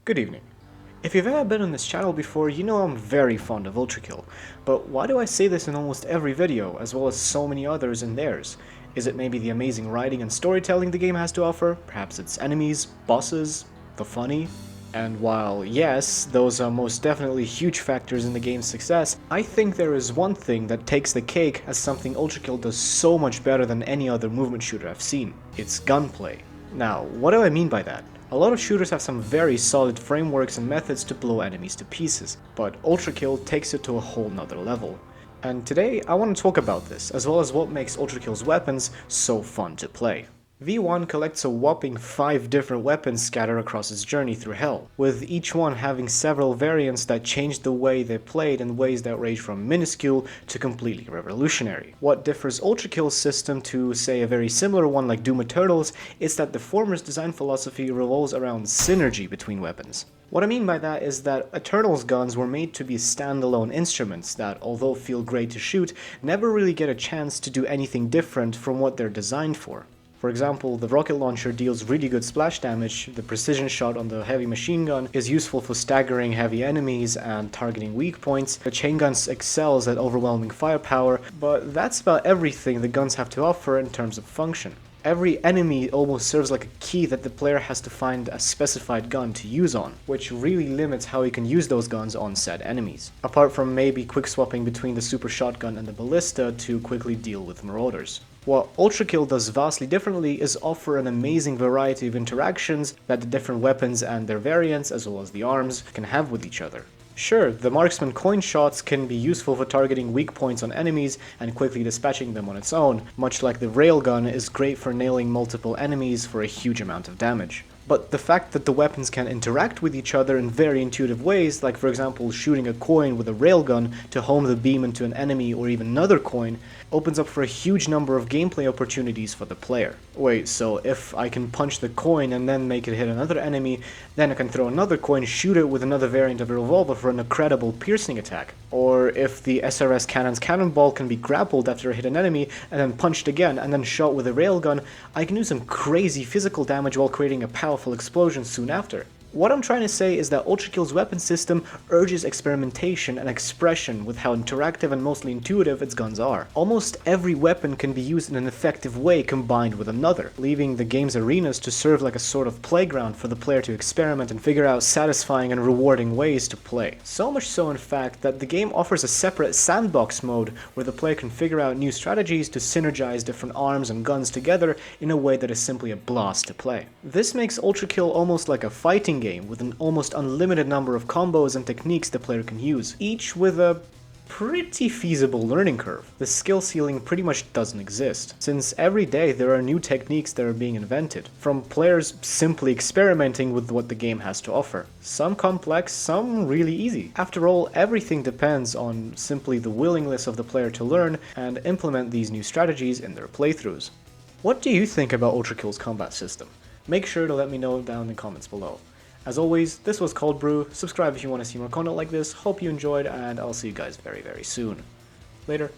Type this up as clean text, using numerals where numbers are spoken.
Good evening. If you've ever been on this channel before, you know I'm very fond of ULTRAKILL, but why do I say this in almost every video, as well as so many others in theirs? Is it maybe the amazing writing and storytelling the game has to offer? Perhaps its enemies, bosses, the funny? And while yes, those are most definitely huge factors in the game's success, I think there is one thing that takes the cake as something ULTRAKILL does so much better than any other movement shooter I've seen. It's gunplay. Now, what do I mean by that? A lot of shooters have some very solid frameworks and methods to blow enemies to pieces, but ULTRAKILL takes it to a whole nother level. And today I want to talk about this, as well as what makes ULTRAKILL's weapons so fun to play. V1 collects a whopping 5 different weapons scattered across its journey through hell, with each one having several variants that changed the way they played in ways that range from minuscule to completely revolutionary. What differs ULTRAKILL's system to, say, a very similar one like Doom Eternal's is that the former's design philosophy revolves around synergy between weapons. What I mean by that is that Eternal's guns were made to be standalone instruments that, although feel great to shoot, never really get a chance to do anything different from what they're designed for. For example, the rocket launcher deals really good splash damage, the precision shot on the heavy machine gun is useful for staggering heavy enemies and targeting weak points, the chain gun excels at overwhelming firepower, but that's about everything the guns have to offer in terms of function. Every enemy almost serves like a key that the player has to find a specified gun to use on, which really limits how he can use those guns on said enemies. Apart from maybe quick swapping between the super shotgun and the ballista to quickly deal with marauders. What ULTRAKILL does vastly differently is offer an amazing variety of interactions that the different weapons and their variants, as well as the arms, can have with each other. Sure, the marksman coin shots can be useful for targeting weak points on enemies and quickly dispatching them on its own, much like the railgun is great for nailing multiple enemies for a huge amount of damage. But the fact that the weapons can interact with each other in very intuitive ways, like for example shooting a coin with a railgun to home the beam into an enemy or even another coin, opens up for a huge number of gameplay opportunities for the player. Wait, so if I can punch the coin and then make it hit another enemy, then I can throw another coin, shoot it with another variant of a revolver for an incredible piercing attack. Or if the SRS cannon's cannonball can be grappled after I hit an enemy and then punched again and then shot with a railgun, I can do some crazy physical damage while creating a powerful explosion soon after. What I'm trying to say is that ULTRAKILL's weapon system urges experimentation and expression with how interactive and mostly intuitive its guns are. Almost every weapon can be used in an effective way combined with another, leaving the game's arenas to serve like a sort of playground for the player to experiment and figure out satisfying and rewarding ways to play. So much so in fact that the game offers a separate sandbox mode where the player can figure out new strategies to synergize different arms and guns together in a way that is simply a blast to play. This makes ULTRAKILL almost like a fighting game with an almost unlimited number of combos and techniques the player can use, each with a pretty feasible learning curve. The skill ceiling pretty much doesn't exist, since every day there are new techniques that are being invented, from players simply experimenting with what the game has to offer. Some complex, some really easy. After all, everything depends on simply the willingness of the player to learn and implement these new strategies in their playthroughs. What do you think about ULTRAKILL's combat system? Make sure to let me know down in the comments below. As always, this was Cold Brew. Subscribe if you want to see more content like this. Hope you enjoyed, and I'll see you guys very, very soon. Later.